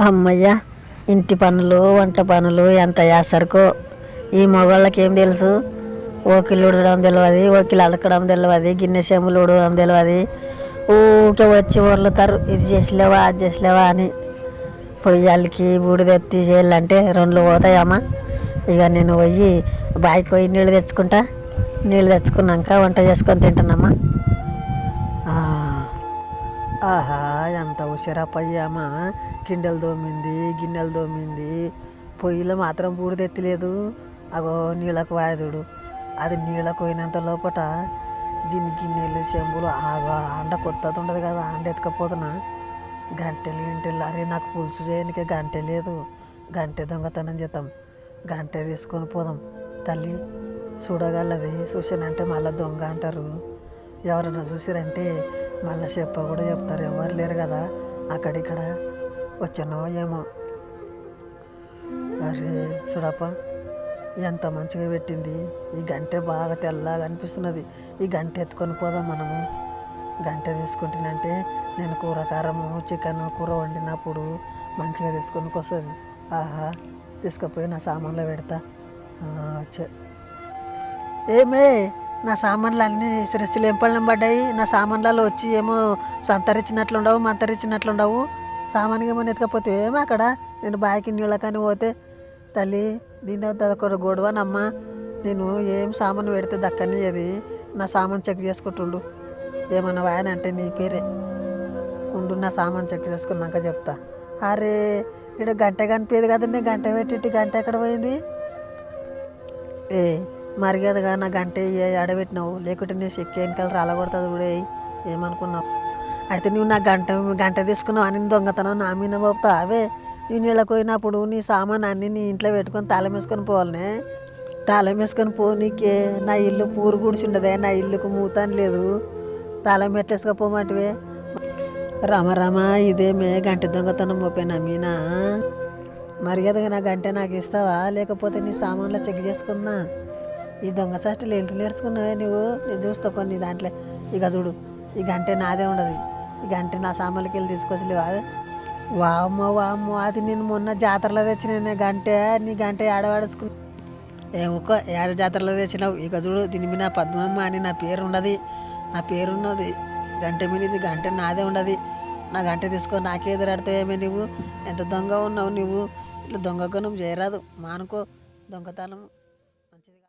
అమ్మయ్య, ఇంటి పనులు వంట పనులు ఎంత చేస్తారకో. ఈ మగవాళ్ళకి ఏం తెలుసు? ఓకిలు ఉడడం తెలియదు, ఓకిలు అలకడం తెలియదు, గిన్నె చెంబులు ఉడడం తెలియదు. ఊకే వచ్చి వరలుతారు, ఇది చేసలేవా అది చేసలేవా అని. పొయ్యాలకి బూడిదెత్తి చేయాలంటే 2 పోతాయమ్మా. ఇక నేను పోయి బాయికి పోయి నీళ్ళు తెచ్చుకుంటా. నీళ్ళు తెచ్చుకున్నాక వంట చేసుకొని తింటానమ్మా. ఆహా, ఎంత ఉసిరపయ్యామా. కిండెలు దోమింది, గిన్నెలు దోమింది, పొయ్యిలో మాత్రం బూడిదెత్తలేదు. అగో నీళ్ళకు వాయుదుడు, అది నీళ్ళకు పోయినంత లోపట దీని గిన్నెలు చెంబులు అండ కొత్తది ఉండదు కదా, అండ ఎత్తుకపోతున్నా. గంటలు అరే నాకు పులుసు చేయడానికి గంటె లేదు. గంటె దొంగతనం చేద్దాం, గంటె తీసుకొని పోదాం. తల్లి చూడగలది, చూసానంటే మళ్ళీ దొంగ అంటారు. ఎవరైనా చూసిరంటే మళ్ళీ చెప్ప కూడా చెప్తారు. ఎవరు లేరు కదా అక్కడిక్కడ, వచ్చానో ఏమో. అరే చూడప్ప, ఎంత మంచిగా పెట్టింది. ఈ గంటె బాగా తెల్లగా అనిపిస్తున్నది. ఈ గంటె ఎత్తుకొని పోదాం మనము. గంటె తీసుకుంటానంటే నేను కూర కారము చికెన్ కూర వండినప్పుడు మంచిగా తీసుకొని వస్తుంది. ఆహా, తీసుకుపోయి నా సామాన్లో పెడతా. ఏమే, నా సామాన్లు అన్నీ సిరస్తులు ఎంపళ్ళం పడ్డాయి. నా సామాన్లలో వచ్చి ఏమో సంతరించినట్లుండవు, మంతరించినట్లుండవు. సామాన్గా ఏమో ఎత్తుకపోతే ఏమో అక్కడ నేను బాయికి నీళ్ళ కానీ పోతే. తల్లి దీని ఒక గొడవనమ్మా. నేను ఏం సామాను పెడితే దక్కని అది నా సామాన్ చెక్ చేసుకుంటుండు. ఏమన్నా వాయన అంటే నీ పేరే ఉండు, నా సామాన్ చెక్ చేసుకున్నాక చెప్తా. అరే ఇక్కడ గంట కనిపించదు కదండి, గంట పెట్టి గంట ఎక్కడ పోయింది? ఏ మర్యాదగా నా గంట ఆడబెట్టినావు, లేకుంటే నీ చెక్కి వెనకాల రాలగొడుతుంది కూడా. ఏమనుకున్నావు? అయితే నువ్వు నా గంట తీసుకున్నావు అని దొంగతనం నా మీద పోపుతావు. అవే నేను నీళ్ళకి పోయినప్పుడు నీ సామాన్ అన్నీ నీ ఇంట్లో పెట్టుకొని తాళం వేసుకొని పోవాలనే. తాళం వేసుకొని పో. నీకే నా ఇల్లు పూరు గుడిచుండదే, నా ఇల్లుకు మూతాని లేదు. తాళం ఎట్లేసుకపోమంటివే? రమ ఇదేమే గంట దొంగతనం మోపేనా మీనా? మర్యాదగా నా గంట నాకు ఇస్తావా, లేకపోతే నీ సామాన్లో చెక్ చేసుకుందా? ఈ దొంగ సస్టలు ఏంటి నేర్చుకున్నావే నువ్వు? నేను చూస్తా కొన్ని దాంట్లో. ఇక చూడు, ఈ గంటే నాదే ఉండదు. ఈ గంటే నా సామాన్లకి వెళ్ళి తీసుకొచ్చలేవా? వామ్మో, అది నేను మొన్న జాతరలో తెచ్చిన గంటే. నీ గంటే ఆడవాడేసుకున్నా. ఏమొక్క ఏడ జాతరలో తెచ్చినావు? ఇక చూడు, దీని మీద పద్మమ్మ అని నా పేరు ఉండదు. నా పేరున్నది గంట మీద. ఇది గంట నాదే ఉండదు. నా గంట తీసుకో, నాకే ఎదురాడితే నువ్వు ఎంత దొంగ ఉన్నావు నువ్వు. ఇట్లా దొంగ గుణం చేయరాదు, మానుకో దొంగతనం.